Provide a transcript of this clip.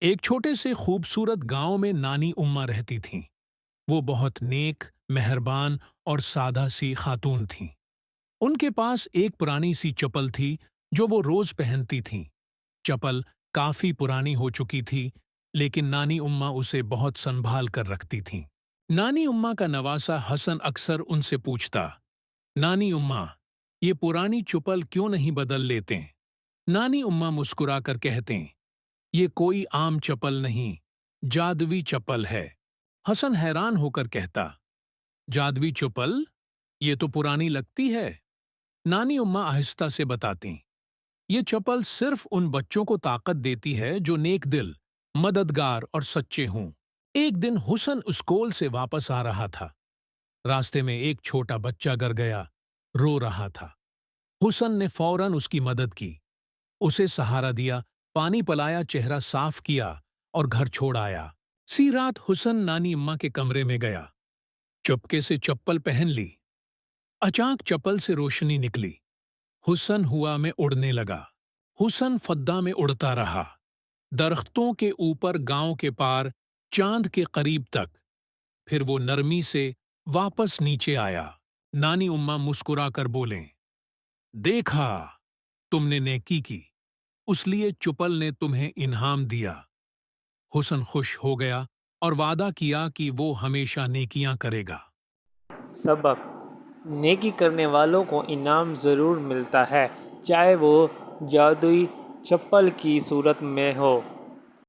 ایک چھوٹے سے خوبصورت گاؤں میں نانی اماں رہتی تھیں۔ وہ بہت نیک، مہربان اور سادہ سی خاتون تھیں۔ ان کے پاس ایک پرانی سی چپل تھی جو وہ روز پہنتی تھیں۔ چپل کافی پرانی ہو چکی تھی، لیکن نانی اماں اسے بہت سنبھال کر رکھتی تھیں۔ نانی اماں کا نواسا حسن اکثر ان سے پوچھتا، نانی اماں، یہ پرانی چپل کیوں نہیں بدل لیتے؟ نانی اماں مسکرا کر کہتے، یہ کوئی عام چپل نہیں، جادوی چپل ہے۔ حسن حیران ہو کر کہتا، جادوی چپل؟ یہ تو پرانی لگتی ہے۔ نانی اماں آہستہ سے بتاتیں، یہ چپل صرف ان بچوں کو طاقت دیتی ہے جو نیک دل، مددگار اور سچے ہوں۔ ایک دن حسن اسکول سے واپس آ رہا تھا۔ راستے میں ایک چھوٹا بچہ گر گیا، رو رہا تھا۔ حسن نے فوراً اس کی مدد کی، اسے سہارا دیا، پانی پلایا، چہرہ صاف کیا اور گھر چھوڑ آیا۔ سی رات حسن نانی اماں کے کمرے میں گیا، چپکے سے چپل پہن لی۔ اچانک چپل سے روشنی نکلی، حسن ہوا میں اڑنے لگا۔ حسن فضا میں اڑتا رہا، درختوں کے اوپر، گاؤں کے پار، چاند کے قریب تک۔ پھر وہ نرمی سے واپس نیچے آیا۔ نانی اماں مسکرا کر بولیں، دیکھا، تم نے نیکی کی، اس لیے چپل نے تمہیں انعام دیا۔ حسن خوش ہو گیا اور وعدہ کیا کہ وہ ہمیشہ نیکیاں کرے گا۔ سبق: نیکی کرنے والوں کو انعام ضرور ملتا ہے، چاہے وہ جادوئی چپل کی صورت میں ہو۔